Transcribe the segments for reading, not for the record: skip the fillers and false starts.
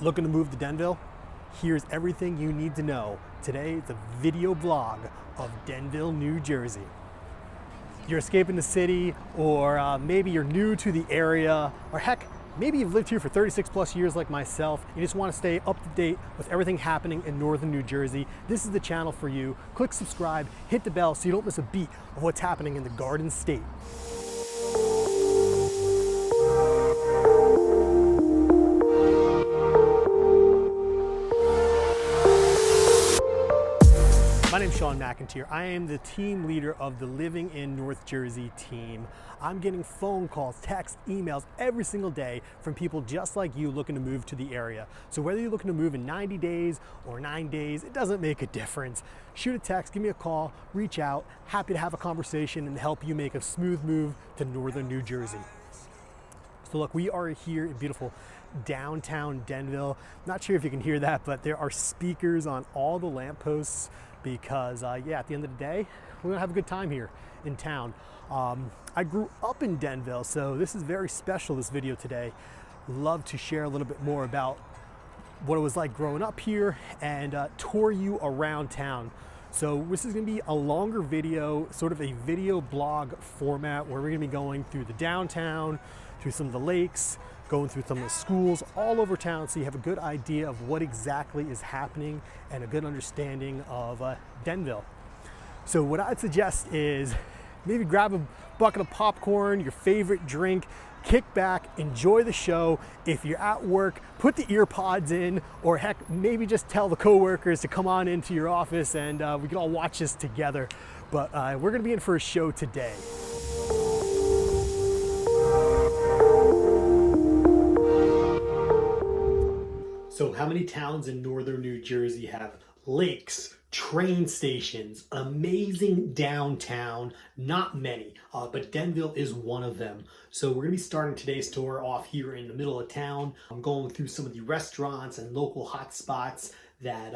Looking to move to Denville? Here's everything you need to know. Today, it's a video vlog of Denville, New Jersey. You're escaping the city, or maybe you're new to the area, or heck, maybe you've lived here for 36 plus years like myself. You just want to stay up to date with everything happening in northern New Jersey. This is the channel for you. Click subscribe, hit the bell so you don't miss a beat of what's happening in the Garden State. My name's Sean McIntyre. I am the team leader of the Living in North Jersey team. I'm getting phone calls, texts, emails every single day from people just like you looking to move to the area. So whether you're looking to move in 90 days or 9 days, it doesn't make a difference. Shoot a text, give me a call, reach out. Happy to have a conversation and help you make a smooth move to northern New Jersey. So look, we are here in beautiful downtown Denville. Not sure if you can hear that, but there are speakers on all the lampposts because yeah, at the end of the day, we're gonna have a good time here in town. I grew up in Denville, so this is very special, this video today. Love to share a little bit more about what it was like growing up here and tour you around town. So this is gonna be a longer video, sort of a video blog format where we're gonna be going through the downtown, through some of the lakes, going through some of the schools all over town so you have a good idea of what exactly is happening and a good understanding of Denville. So what I'd suggest is maybe grab a bucket of popcorn, your favorite drink, kick back, enjoy the show. If you're at work, put the ear pods in, or heck, maybe just tell the coworkers to come on into your office and we can all watch this together. But we're gonna be in for a show today. So how many towns in northern New Jersey have lakes, train stations, amazing downtown? Not many, but Denville is one of them. So we're gonna be starting today's tour off here in the middle of town. I'm going through some of the restaurants and local hot spots that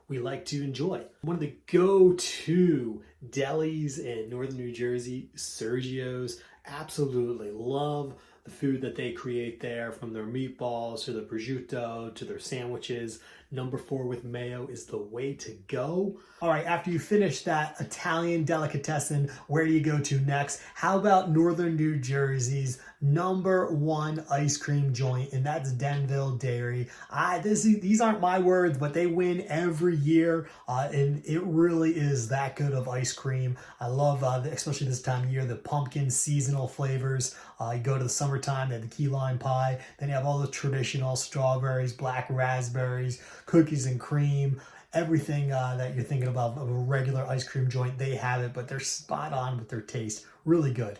we like to enjoy. One of the go-to delis in northern New Jersey, Sergios. Absolutely love the food that they create there, from their meatballs to the prosciutto to their sandwiches. Number 4 with mayo is the way to go. All right, after you finish that Italian delicatessen, where do you go to next? How about northern New Jersey's #1 ice cream joint, and that's Denville Dairy. These aren't my words, but they win every year, and it really is that good of ice cream. I love, especially this time of year, the pumpkin seasonal flavors. You go to the summertime, they have the key lime pie, then you have all the traditional strawberries, black raspberries, cookies and cream. Everything that you're thinking about of a regular ice cream joint, they have it, but they're spot on with their taste. Really good.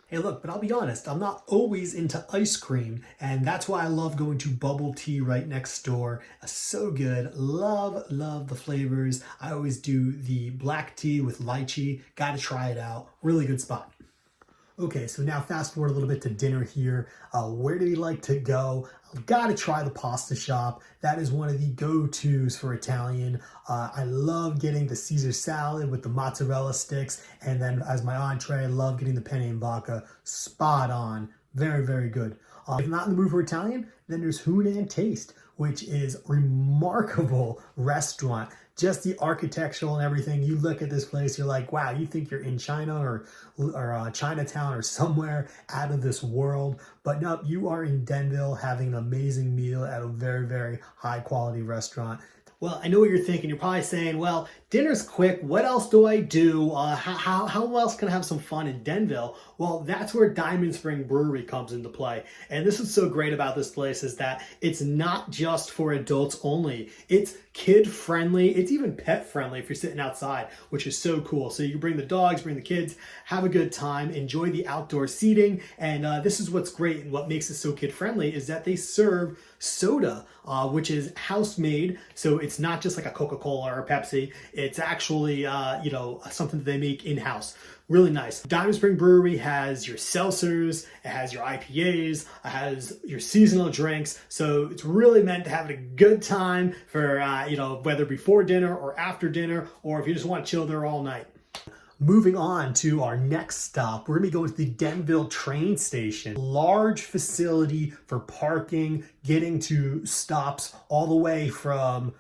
Hey look, but I'll be honest, I'm not always into ice cream, and that's why I love going to Bubble Tea right next door. So good, love the flavors. I always do the black tea with lychee, gotta try it out, really good spot. Okay, so now fast forward a little bit to dinner here. Where do you like to go? I've got to try the pasta shop. That is one of the go-tos for Italian. I love getting the Caesar salad with the mozzarella sticks, and then as my entree, I love getting the penne and vodka. Spot on, very, very good. If not in the mood for Italian, then there's Hunan Taste, which is a remarkable restaurant. Just the architectural and everything. You look at this place, you're like, wow, you think you're in China or Chinatown or somewhere out of this world. But no, you are in Denville having an amazing meal at a very, very high quality restaurant. Well, I know what you're thinking. You're probably saying, well, dinner's quick. What else do I do? How else can I have some fun in Denville? Well, that's where Diamond Spring Brewery comes into play. And this is so great about this place is that it's not just for adults only. It's kid friendly. It's even pet friendly if you're sitting outside, which is so cool. So you can bring the dogs, bring the kids, have a good time, enjoy the outdoor seating. And this is what's great and what makes it so kid friendly is that they serve soda, which is house made. So it's not just like a Coca-Cola or a Pepsi. It's actually, something that they make in-house. Really nice. Diamond Spring Brewery has your seltzers, it has your IPAs, it has your seasonal drinks. So it's really meant to have a good time for, whether before dinner or after dinner, or if you just want to chill there all night. Moving on to our next stop, we're gonna be going to the Denville train station. Large facility for parking, getting to stops all the way from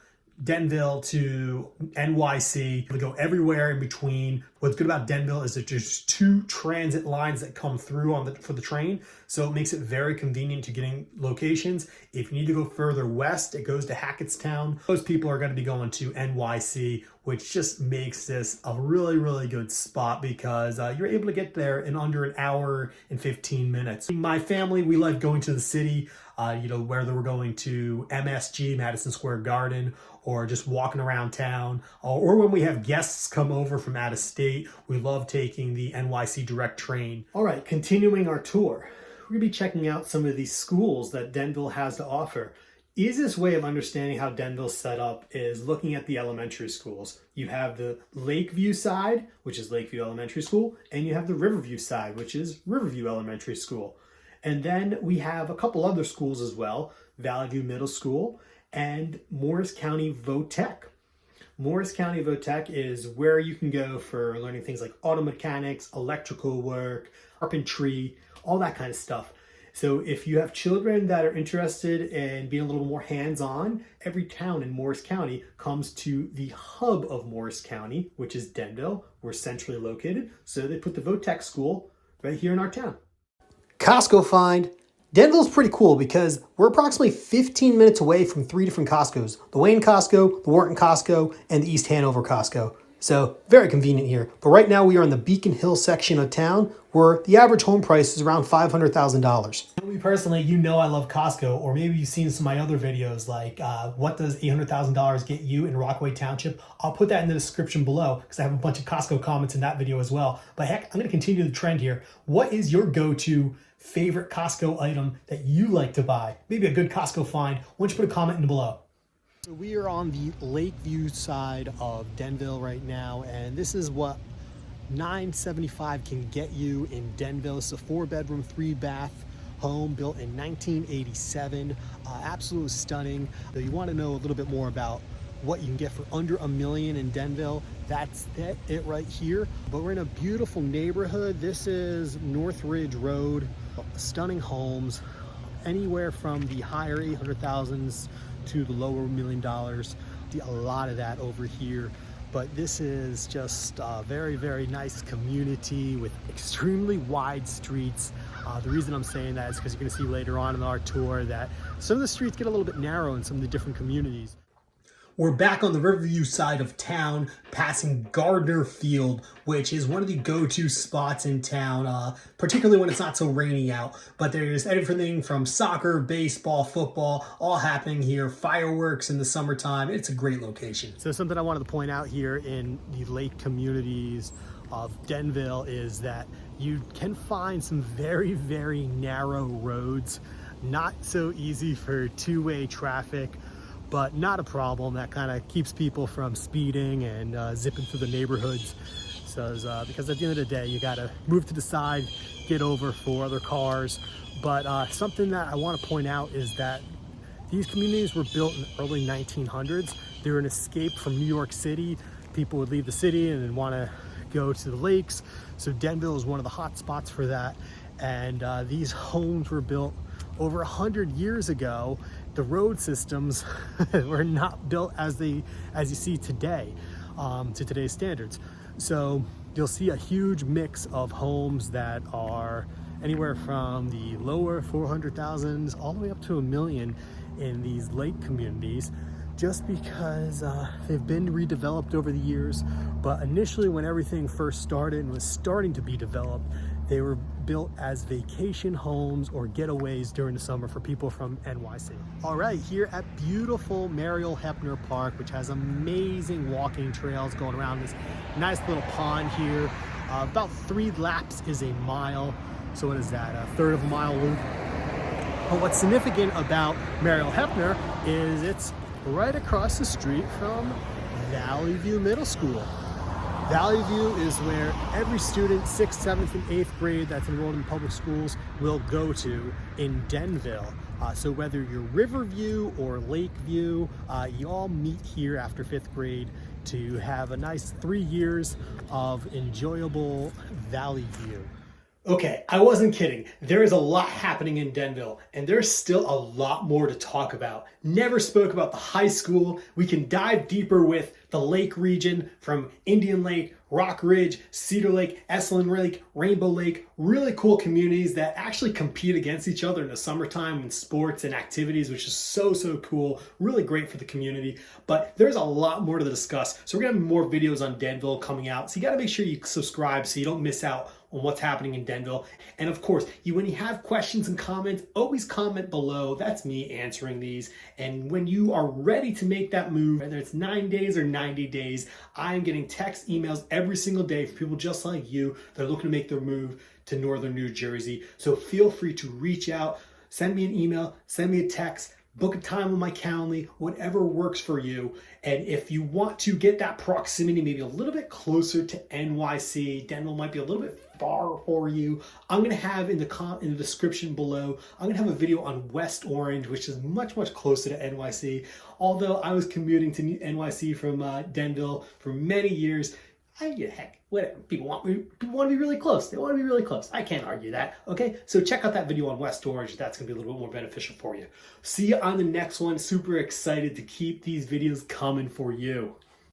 Denville to NYC. We go everywhere in between. What's good about Denville is that there's 2 transit lines that come through for the train, so it makes it very convenient to getting locations. If you need to go further west, it goes to Hackettstown. Those people are going to be going to NYC, which just makes this a really, really good spot because you're able to get there in under an hour and 15 minutes. My family, we like going to the city, whether we're going to MSG, Madison Square Garden, or just walking around town, or when we have guests come over from out of state, we love taking the NYC direct train. All right, continuing our tour, we're gonna be checking out some of these schools that Denville has to offer. Easiest way of understanding how Denville's set up is looking at the elementary schools. You have the Lakeview side, which is Lakeview Elementary School, and you have the Riverview side, which is Riverview Elementary School. And then we have a couple other schools as well, Valley View Middle School and Morris County Votech. Morris County Votech is where you can go for learning things like auto mechanics, electrical work, carpentry, all that kind of stuff. So if you have children that are interested in being a little more hands-on, every town in Morris County comes to the hub of Morris County, which is Denville. We're centrally located, so they put the Votech school right here in our town. Costco find. Denville's pretty cool because we're approximately 15 minutes away from 3 different Costcos. The Wayne Costco, the Wharton Costco, and the East Hanover Costco. So very convenient here. But right now we are in the Beacon Hill section of town where the average home price is around $500,000. Me personally, I love Costco, or maybe you've seen some of my other videos like what does $800,000 get you in Rockaway Township? I'll put that in the description below because I have a bunch of Costco comments in that video as well. But heck, I'm going to continue the trend here. What is your go-to favorite Costco item that you like to buy? Maybe a good Costco find. Why don't you put a comment in below? So we are on the Lakeview side of Denville right now, and this is what $975 can get you in Denville. It's a 4-bedroom, 3-bath home built in 1987. Absolutely stunning. So you want to know a little bit more about what you can get for under $1 million in Denville, that's it right here. But we're in a beautiful neighborhood. This is North Ridge Road. Stunning homes, anywhere from the higher 800,000s to the lower $1 million. A lot of that over here. But this is just a very, very nice community with extremely wide streets. The reason I'm saying that is because you're going to see later on in our tour that some of the streets get a little bit narrow in some of the different communities. We're back on the Riverview side of town, passing Garder Field, which is one of the go-to spots in town, particularly when it's not so rainy out. But there's everything from soccer, baseball, football, all happening here. Fireworks in the summertime. It's a great location. So something I wanted to point out here in the lake communities of Denville is that you can find some very, very narrow roads. Not so easy for two-way traffic, but not a problem. That kind of keeps people from speeding and zipping through the neighborhoods. So, because at the end of the day, you gotta move to the side, get over for other cars. But something that I want to point out is that these communities were built in the early 1900s. They were an escape from New York City. People would leave the city and then want to go to the lakes. So Denville is one of the hot spots for that. And these homes were built over 100 years ago. The road systems were not built as you see today, to today's standards. So you'll see a huge mix of homes that are anywhere from the lower 400,000s all the way up to $1 million in these lake communities, just because they've been redeveloped over the years. But initially, when everything first started and was starting to be developed, they were built as vacation homes or getaways during the summer for people from NYC. All right, here at beautiful Mariel Hepner Park, which has amazing walking trails going around this nice little pond here. About 3 laps is a mile. So what is that, a third of a mile loop? But what's significant about Mariel Hepner is it's right across the street from Valley View Middle School. Valley View is where every student, 6th, 7th, and 8th grade that's enrolled in public schools will go to in Denville. So whether you're Riverview or Lakeview, you all meet here after 5th grade to have a nice 3 years of enjoyable valley view. Okay, I wasn't kidding. There is a lot happening in Denville, and there's still a lot more to talk about. Never spoke about the high school. We can dive deeper with the lake region from Indian Lake, Rock Ridge, Cedar Lake, Esalen Lake, Rainbow Lake. Really cool communities that actually compete against each other in the summertime in sports and activities, which is so cool. Really great for the community. But there's a lot more to discuss. So we're gonna have more videos on Denville coming out. So you gotta make sure you subscribe so you don't miss out on what's happening in Denville. And of course, when you have questions and comments, always comment below. That's me answering these. And when you are ready to make that move, whether it's 9 days or 90 days, I'm getting text, emails every single day from people just like you that are looking to make their move to northern New Jersey. So feel free to reach out, send me an email, send me a text, book a time on my calendar, whatever works for you. And if you want to get that proximity maybe a little bit closer to NYC, Denville might be a little bit far for you, I'm gonna have in the description below, I'm gonna have a video on West Orange, which is much closer to NYC. Although I was commuting to NYC from Denville for many years, heck, whatever. People want to be really close. They want to be really close. I can't argue that. Okay, so check out that video on West Orange. That's gonna be a little bit more beneficial for you. See you on the next one. Super excited to keep these videos coming for you.